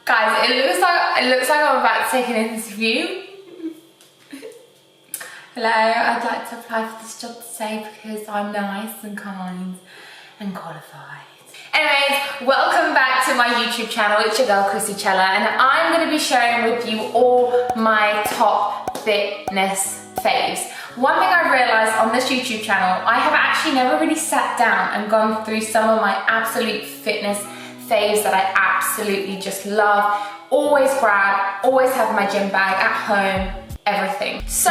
Guys, it looks like I'm about to take an interview. Hello, I'd like to apply for this job today because I'm nice and kind and qualified. Anyways, welcome back to my YouTube channel. It's your girl Krissy Cela, and I'm going to be sharing with you all my top fitness faves. One thing I realised on this YouTube channel, I have actually never really sat down and gone through some of my absolute fitness faves that I absolutely just love, always grab, always have my gym bag at home, everything. So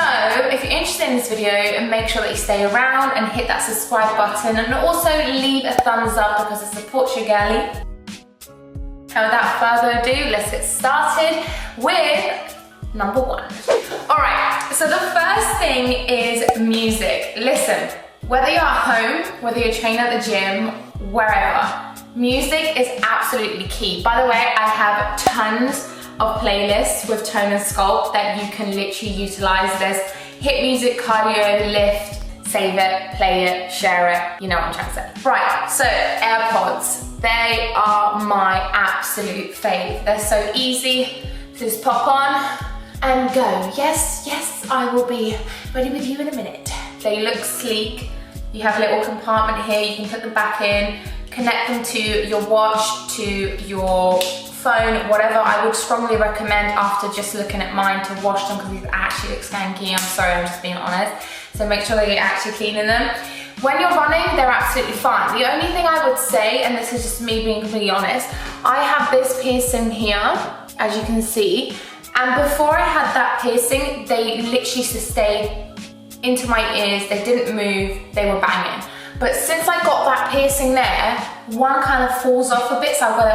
if you're interested in this video, make sure that you stay around and hit that subscribe button, and also leave a thumbs up because it supports your girly. And without further ado, let's get started with number one. All right, so the first thing is music. Listen, whether you're at home, whether you're training at the gym, wherever, music is absolutely key. By the way, I have tons of playlists with tone and sculpt that you can literally utilize. There's hit music, cardio, lift, save it, play it, share it. You know what I'm trying to say. Right, so AirPods, they are my absolute fave. They're so easy to just pop on and go. Yes, I will be ready with you in a minute. They look sleek. You have a little compartment here, you can put them back in, connect them to your watch, to your phone, whatever. I would strongly recommend, after just looking at mine, to wash them because these actually look skanky. I'm sorry, I'm just being honest. So make sure that you're actually cleaning them. When you're running, they're absolutely fine. The only thing I would say, and this is just me being completely honest, I have this piercing here, as you can see, and before I had that piercing, they literally used to stay into my ears, they didn't move, they were banging. But since I got that piercing there, one kind of falls off a bit, so I've got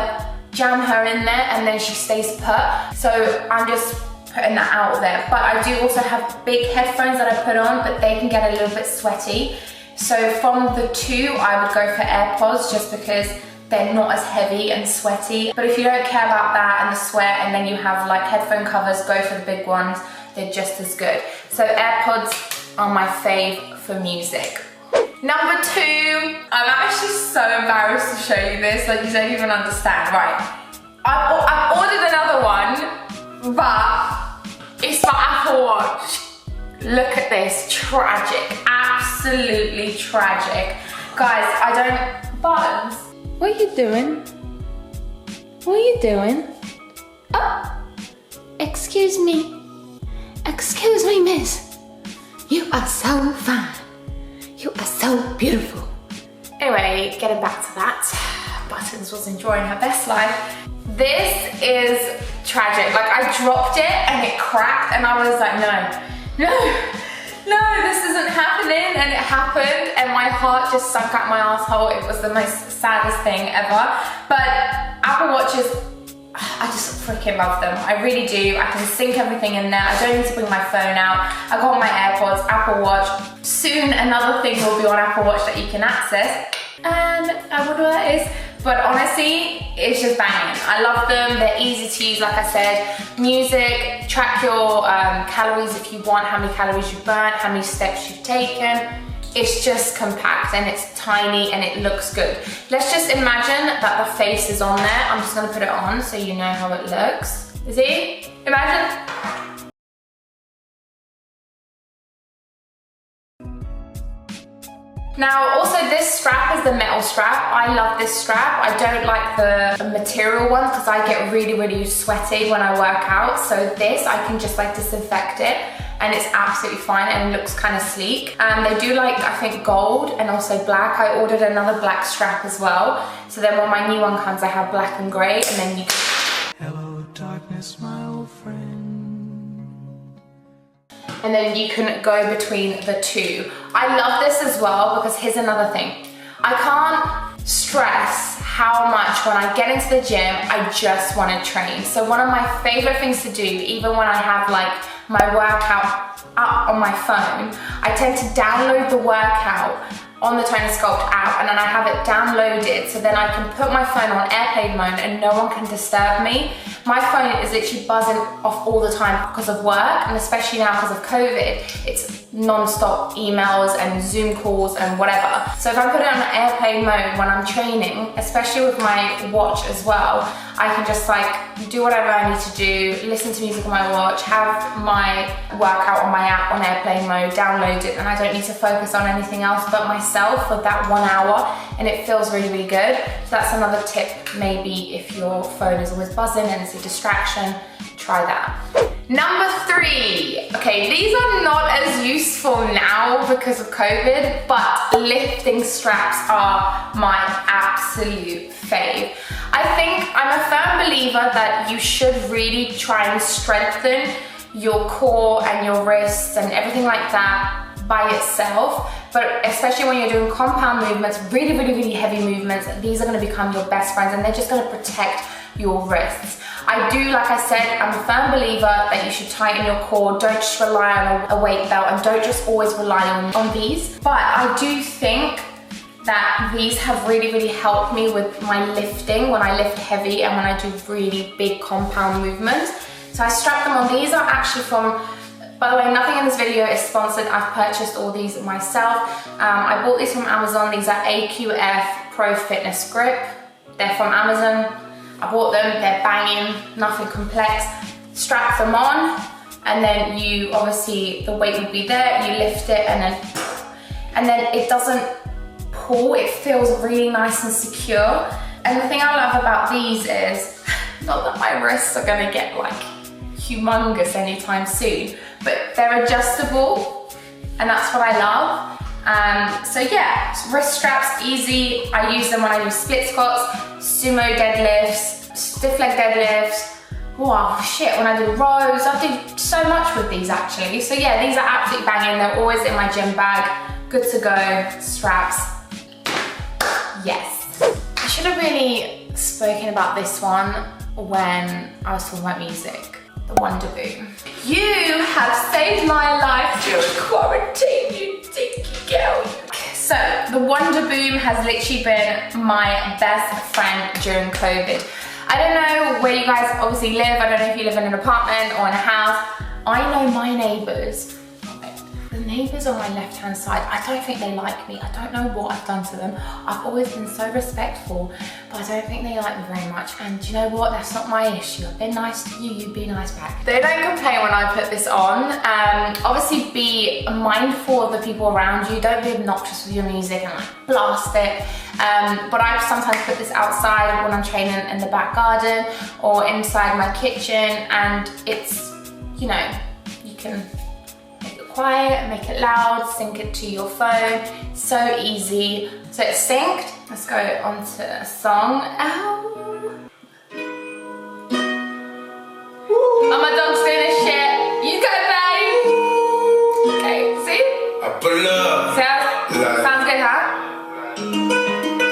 to jam her in there and then she stays put. So I'm just putting that out there. But I do also have big headphones that I put on, but they can get a little bit sweaty. So from the two, I would go for AirPods just because they're not as heavy and sweaty. But if you don't care about that and the sweat, and then you have like headphone covers, go for the big ones. They're just as good. So AirPods are my fave for music. Number two, I'm actually so embarrassed to show you this, like you don't even understand. Right, I've ordered another one, but it's for Apple Watch. Look at this, tragic, absolutely tragic. Guys, Bugs, what are you doing? What are you doing? Oh, excuse me, miss. You are so fine. You are so beautiful. Anyway, getting back to that, Buttons was enjoying her best life. This is tragic. Like, I dropped it and it cracked and I was like, no, this isn't happening. And it happened and my heart just sunk out my asshole. It was the most saddest thing ever. But Apple Watches, I just freaking love them. I really do. I can sync everything in there. I don't need to bring my phone out. I got my AirPods, Apple Watch. Soon another thing will be on Apple Watch that you can access. And I wonder what that is. But honestly, it's just banging. I love them. They're easy to use, like I said. Music, track your calories if you want, how many calories you've burnt, how many steps you've taken. It's just compact and it's tiny and it looks good. Let's just imagine that the face is on there. I'm just gonna put it on so you know how it looks. See? Imagine. Now, also this strap is the metal strap. I love this strap. I don't like the material one because I get really sweaty when I work out. So this, I can just like disinfect it and it's absolutely fine and it looks kind of sleek. They do like, I think, gold and also black. I ordered another black strap as well. So then when my new one comes, I have black and gray, and then you can... Hello darkness, my old friend. And then you can go between the two. I love this as well because here's another thing. I can't stress how much when I get into the gym, I just want to train. So one of my favorite things to do, even when I have like my workout up on my phone, I tend to download the workout on the Tone and Sculpt app, and then I have it downloaded so then I can put my phone on airplane mode and no one can disturb me. My phone is literally buzzing off all the time because of work, and especially now because of COVID, it's non-stop emails and Zoom calls and whatever. So if I put it on airplane mode when I'm training, especially with my watch as well, I can just like do whatever I need to do, listen to music on my watch, have my workout on my app on airplane mode, download it, and I don't need to focus on anything else but myself for that 1 hour, and it feels really, really good. So that's another tip, maybe if your phone is always buzzing and it's a distraction, try that. Number 3, okay, these are not as useful now because of COVID, but lifting straps are my absolute fave. I think I'm a firm believer that you should really try and strengthen your core and your wrists and everything like that by itself, but especially when you're doing compound movements, really, really, really heavy movements, these are going to become your best friends and they're just going to protect your wrists. I do, like I said, I'm a firm believer that you should tighten your core. Don't just rely on a weight belt and don't just always rely on these. But I do think that these have really, really helped me with my lifting when I lift heavy and when I do really big compound movements. So I strap them on. These are actually from, by the way, nothing in this video is sponsored. I've purchased all these myself. I bought these from Amazon. These are AQF Pro Fitness Grip. They're from Amazon. I bought them, they're banging, nothing complex. Strap them on, and then you, obviously, the weight would be there, you lift it, and then it doesn't pull, it feels really nice and secure. And the thing I love about these is, not that my wrists are gonna get like humongous anytime soon, but they're adjustable, and that's what I love. So yeah, wrist straps, easy. I use them when I do split squats, sumo deadlifts, stiff leg deadlifts. Wow, shit, when I do rows, I do so much with these actually. So yeah, these are absolutely banging. They're always in my gym bag. Good to go, straps. Yes. I should have really spoken about this one when I was talking about music. The Wonder Boom. You have saved my life during quarantine, you dinky girl. So the Wonder Boom has literally been my best friend during COVID. I don't know where you guys obviously live. I don't know if you live in an apartment or in a house. I know my neighbours. The neighbours on my left-hand side, I don't think they like me. I don't know what I've done to them. I've always been so respectful, but I don't think they like me very much. And you know what? That's not my issue. I've been nice to you, you be nice back. They don't complain when I put this on. Obviously be mindful of the people around you. Don't be obnoxious with your music and like blast it. But I sometimes put this outside when I'm training in the back garden or inside my kitchen, and it's, you know, you can quiet, make it loud, sync it to your phone. So easy. So it's synced. Let's go on to a song. Ow. Oh, my dog's doing his shit. You go, babe. Okay, see? I pull up. Sounds good, huh?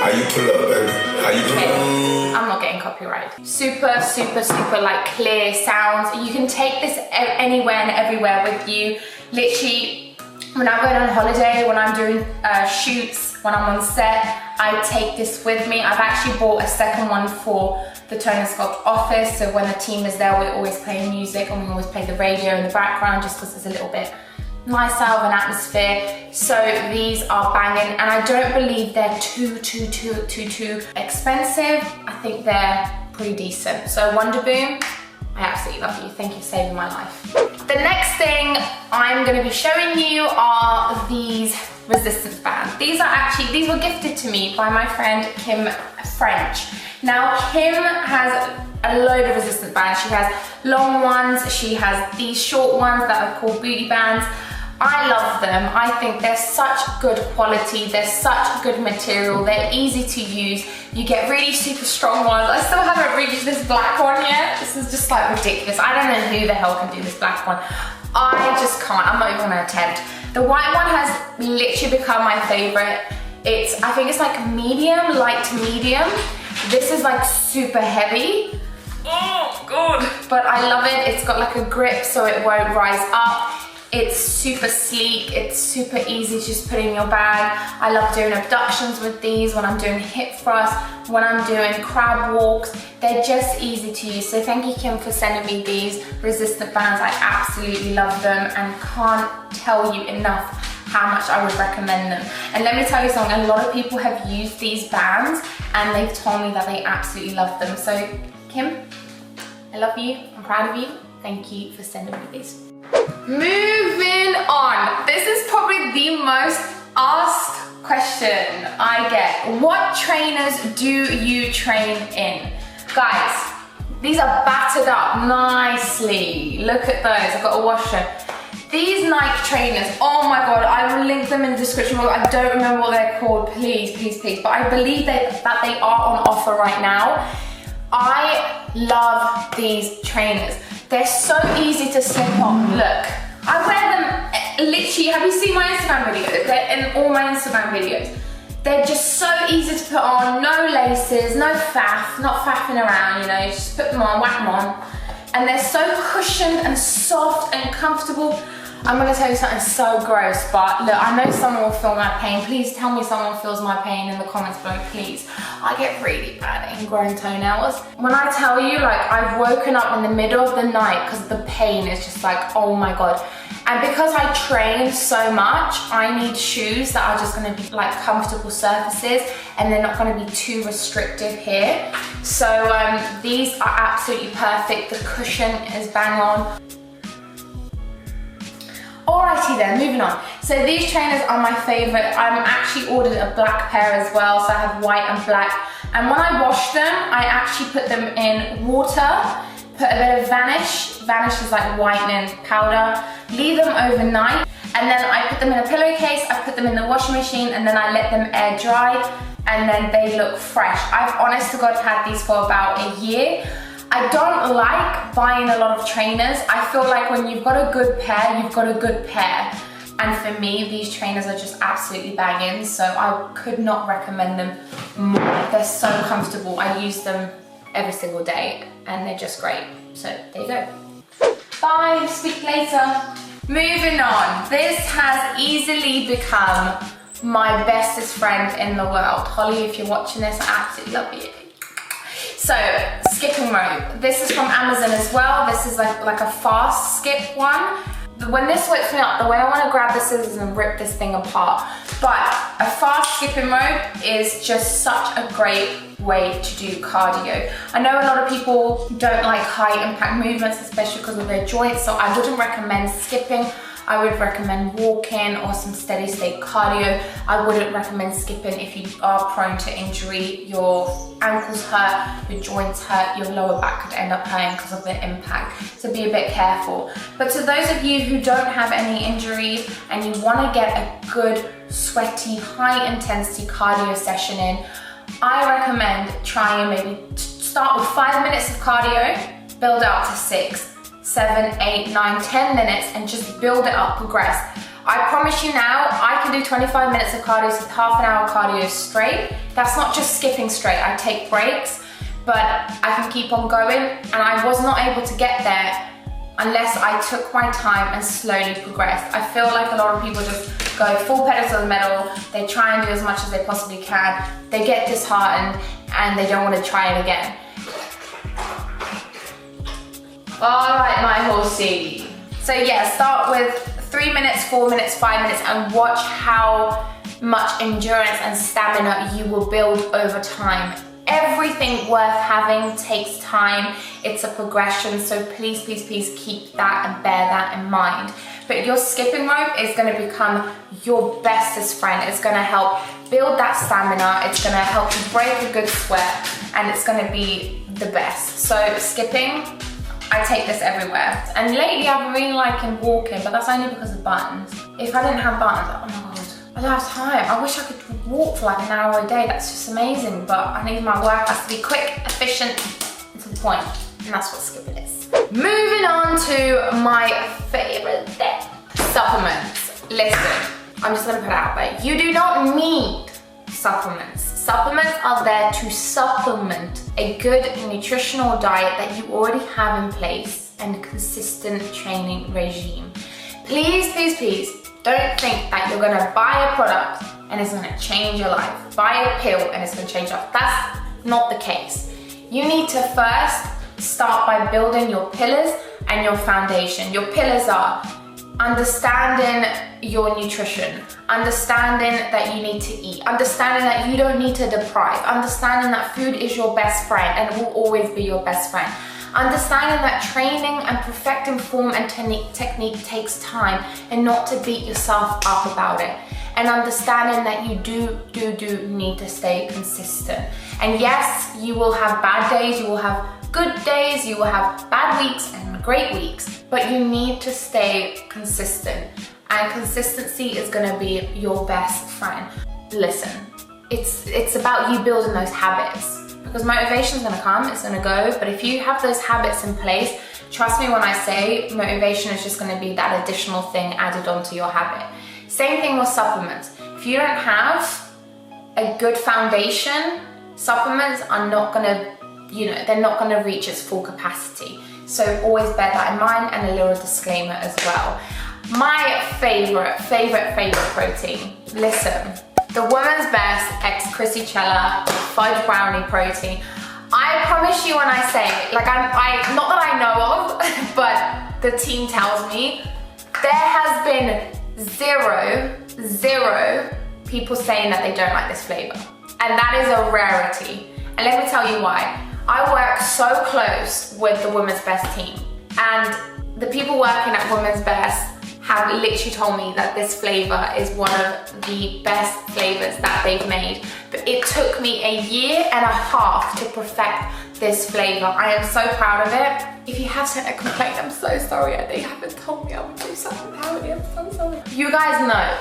How you pull up, baby? How you pull up? I'm not getting copyrighted. Super, super, super like clear sounds. You can take this anywhere and everywhere with you. Literally, when I'm going on holiday, when I'm doing shoots, when I'm on set, I take this with me. I've actually bought a second one for the Tone and Sculpt office, so when the team is there, we're always playing music and we always play the radio in the background just because it's a little bit nicer of an atmosphere. So these are banging, and I don't believe they're too expensive. I think they're pretty decent. So Wonder Boom, I absolutely love you. Thank you for saving my life. The next thing I'm going to be showing you are these resistance bands. These were gifted to me by my friend Kim French. Now Kim has a load of resistance bands. She has long ones, she has these short ones that are called booty bands. I love them. I think they're such good quality. They're such good material. They're easy to use. You get really super strong ones. I still haven't reached this black one yet. This is just like ridiculous. I don't know who the hell can do this black one. I just can't. I'm not even gonna attempt. The white one has literally become my favorite. I think it's like medium, light to medium. This is like super heavy. Oh, God. But I love it. It's got like a grip so it won't rise up. It's super sleek, it's super easy to just put in your bag. I love doing abductions with these, when I'm doing hip thrusts, when I'm doing crab walks. They're just easy to use. So thank you, Kim, for sending me these resistant bands. I absolutely love them and can't tell you enough how much I would recommend them. And let me tell you something, a lot of people have used these bands and they've told me that they absolutely love them. So Kim, I love you, I'm proud of you. Thank you for sending me these. Moving on. This is probably the most asked question I get. What trainers do you train in? Guys, these are battered up nicely. Look at those, I've got a washer. These Nike trainers, oh my God, I will link them in the description box. I don't remember what they're called, please, please, please. But I believe that they are on offer right now. I love these trainers. They're so easy to slip on. Look, I wear them literally, have you seen my Instagram videos? They're in all my Instagram videos. They're just so easy to put on, no laces, no faff, not faffing around, you know, just put them on, whack them on. And they're so cushioned and soft and comfortable. I'm gonna tell you something so gross, but look, I know someone will feel my pain. Please tell me someone feels my pain in the comments below, please. I get really bad ingrown toenails. When I tell you, like, I've woken up in the middle of the night because the pain is just like, oh my God. And because I train so much, I need shoes that are just gonna be like comfortable surfaces and they're not gonna be too restrictive here. So these are absolutely perfect. The cushion is bang on. Alrighty then, moving on. So these trainers are my favorite. I'm actually ordered a black pair as well, so I have white and black. And when I wash them, I actually put them in water, put a bit of Vanish. Vanish is like whitening powder. Leave them overnight, and then I put them in a pillowcase, I put them in the washing machine, and then I let them air dry, and then they look fresh. I've honest to God had these for about a year. I don't like buying a lot of trainers. I feel like when you've got a good pair, you've got a good pair. And for me, these trainers are just absolutely banging, so I could not recommend them more. They're so comfortable. I use them every single day, and they're just great. So there you go. Bye, speak later. Moving on. This has easily become my bestest friend in the world. Holly, if you're watching this, I absolutely love you. So, skipping rope. This is from Amazon as well. This is like a fast skip one. When this wakes me up, the way I want to grab the scissors and rip this thing apart. But a fast skipping rope is just such a great way to do cardio. I know a lot of people don't like high impact movements, especially because of their joints, so I wouldn't recommend skipping. I would recommend walking or some steady state cardio. I wouldn't recommend skipping if you are prone to injury. Your ankles hurt, your joints hurt, your lower back could end up hurting because of the impact. So be a bit careful. But to those of you who don't have any injuries and you want to get a good, sweaty, high intensity cardio session in, I recommend trying maybe start with 5 minutes of cardio, build up to 6. 7, 8, 9, 10 minutes and just build it up, progress. I promise you now, I can do 25 minutes of cardio, so half an hour cardio straight. That's not just skipping straight, I take breaks, but I can keep on going, and I was not able to get there unless I took my time and slowly progressed. I feel like a lot of people just go full pedal to the metal, they try and do as much as they possibly can, they get disheartened and they don't want to try it again. All right, my horsey. So yeah, start with 3 minutes, 4 minutes, 5 minutes, and watch how much endurance and stamina you will build over time. Everything worth having takes time. It's a progression, so please, please, please keep that and bear that in mind. But your skipping rope is gonna become your bestest friend. It's gonna help build that stamina. It's gonna help you break a good sweat, and it's gonna be the best. So skipping, I take this everywhere. And lately I've been really liking walking, but that's only because of buttons. If I didn't have buttons, oh my God, I don't have time. I wish I could walk for like an hour a day. That's just amazing, but I need my work has to be quick, efficient, and to the point. And that's what skipping is. Moving on to my favorite thing, supplements. Listen, I'm just gonna put it out there. You do not need supplements. Supplements are there to supplement a good nutritional diet that you already have in place and a consistent training regime. please, please, please don't think that you're gonna buy a product and it's gonna change your life. Buy a pill and it's gonna change your life. That's not the case. You need to first start by building your pillars and your foundation. Your pillars are understanding your nutrition, understanding that you need to eat, understanding that you don't need to deprive, understanding that food is your best friend and will always be your best friend, understanding that training and perfecting form and technique takes time and not to beat yourself up about it, and understanding that you do need to stay consistent. And yes, you will have bad days, you will have good days, you will have bad weeks and great weeks, but you need to stay consistent, and consistency is gonna be your best friend. Listen, it's about you building those habits, because motivation is gonna come, it's gonna go, but if you have those habits in place, trust me when I say motivation is just gonna be that additional thing added onto your habit. Same thing with supplements. If you don't have a good foundation, supplements are not gonna, they're not gonna reach its full capacity. So always bear that in mind, and a little disclaimer as well. My favorite protein. Listen, the Woman's Best x Krissy Cela fudge brownie protein. I promise you when I say, like I not that I know of, but the team tells me, there has been zero people saying that they don't like this flavor. And that is a rarity. And let me tell you why. I work so close with the Women's Best team, and the people working at Women's Best have literally told me that this flavor is one of the best flavors that they've made. But it took me a year and a half to perfect this flavor. I am so proud of it. If you have sent a complaint, I'm so sorry. They haven't told me I would do something about it. I'm so sorry. You guys know,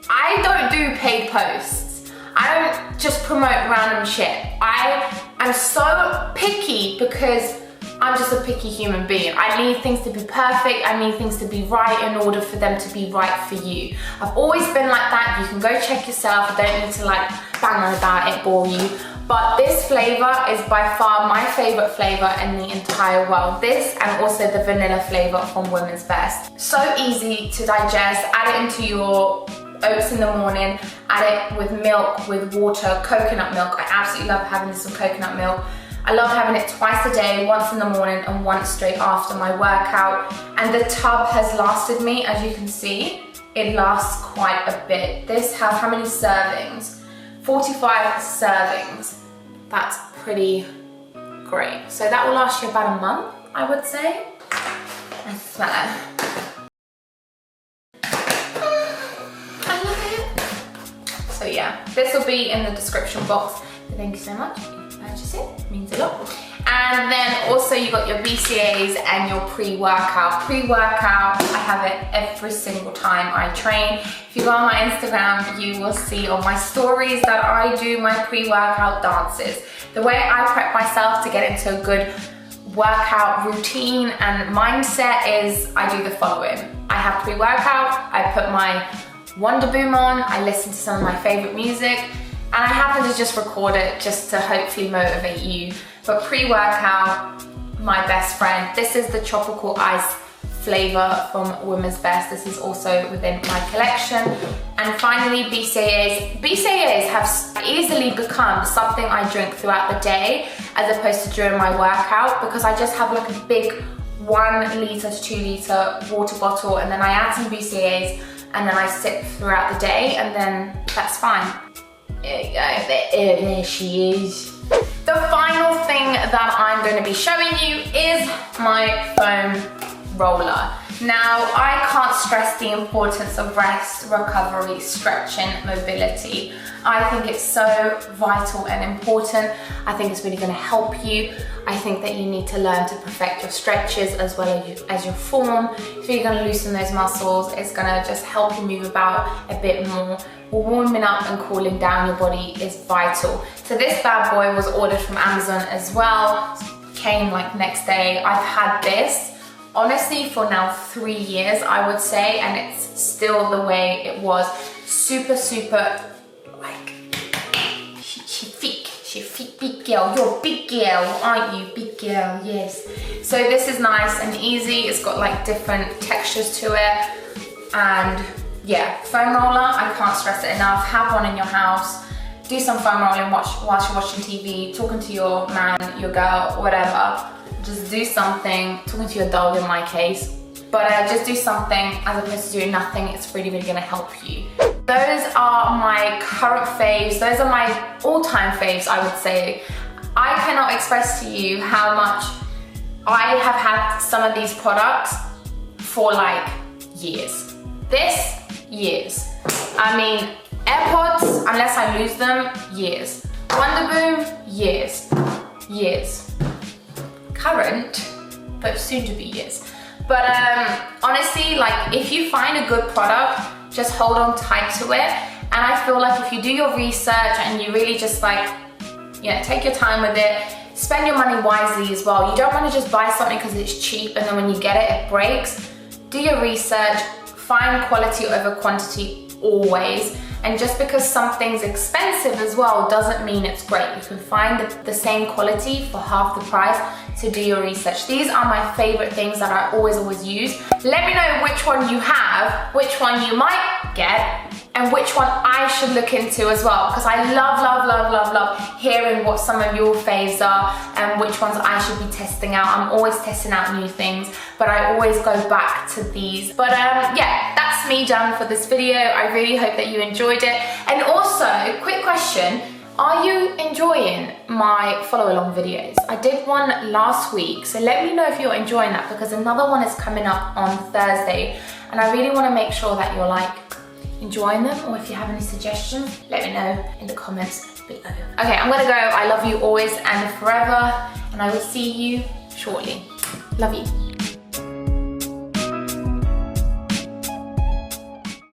I don't do paid posts. I don't just promote random shit. I am so picky because I'm just a picky human being. I need things to be perfect. I need things to be right in order for them to be right for you. I've always been like that. You can go check yourself. I don't need to like bang on about it, bore you. But this flavor is by far my favorite flavor in the entire world. This and also the vanilla flavor from Women's Best. So easy to digest. Add it into your oats in the morning. Add it with milk, with water, coconut milk. I absolutely love having this with coconut milk. I love having it twice a day, once in the morning and once straight after my workout. And the tub has lasted me, as you can see, it lasts quite a bit. This has how many servings? 45 servings. That's pretty great. So that will last you about a month, I would say. I swear. I love it. So yeah, this will be in the description box. Thank you so much. Purchase it, means a lot. And then also you got your BCAAs and your pre-workout. Pre-workout, I have it every single time I train. If you go on my Instagram, you will see on my stories that I do my pre-workout dances. The way I prep myself to get into a good workout routine and mindset is I do the following. I have pre-workout, I put my Wonder Boom on, I listen to some of my favorite music, and I happen to just record it just to hopefully motivate you. But pre-workout, my best friend. This is the tropical ice flavor from Women's Best. This is also within my collection. And finally, BCAAs. BCAAs have easily become something I drink throughout the day as opposed to during my workout, because I just have like a big 1 litre to 2 litre water bottle, and then I add some BCAAs, and then I sip throughout the day, and then that's fine. There you go, there she is. The final thing that I'm going to be showing you is my foam roller. Now, I can't stress the importance of rest, recovery, stretching, mobility. I think it's so vital and important. I think it's really going to help you. I think that you need to learn to perfect your stretches as well as your form. If you're going to loosen those muscles, it's going to just help you move about a bit more. Warming up and cooling down your body is vital. So this bad boy was ordered from Amazon as well. Came like next day. I've had this honestly for now 3 years, I would say, and it's still the way it was. Super like she fit big girl. You're a big girl, aren't you? Big girl, yes. So this is nice and easy. It's got like different textures to it. And yeah, foam roller, I can't stress it enough. Have one in your house. Do some foam rolling whilst you're watching TV, talking to your man, your girl, whatever. Just do something, talking to your dog in my case. But just do something as opposed to doing nothing. It's really, really gonna help you. Those are my current faves. Those are my all-time faves, I would say. I cannot express to you how much I have had some of these products for like years. Years. I mean, AirPods, unless I lose them, years. Wonder Boom, years. Current, but soon to be years. But honestly, like if you find a good product, just hold on tight to it. And I feel like if you do your research and you really just like, take your time with it, spend your money wisely as well. You don't want to just buy something because it's cheap and then when you get it, it breaks. Do your research, find quality over quantity always. And just because something's expensive as well doesn't mean it's great. You can find the same quality for half the price, so do your research. These are my favorite things that I always use. Let me know which one you have, which one you might get, and which one I should look into as well, because I love hearing what some of your faves are and which ones I should be testing out. I'm always testing out new things, but I always go back to these. But yeah, that's me done for this video. I really hope that you enjoyed it. And also, quick question, are you enjoying my follow along videos? I did one last week, so let me know if you're enjoying that, because another one is coming up on Thursday, and I really want to make sure that you're like enjoying them, or if you have any suggestions, let me know in the comments below. Okay, I'm gonna go. I love you always and forever, and I will see you shortly. Love you.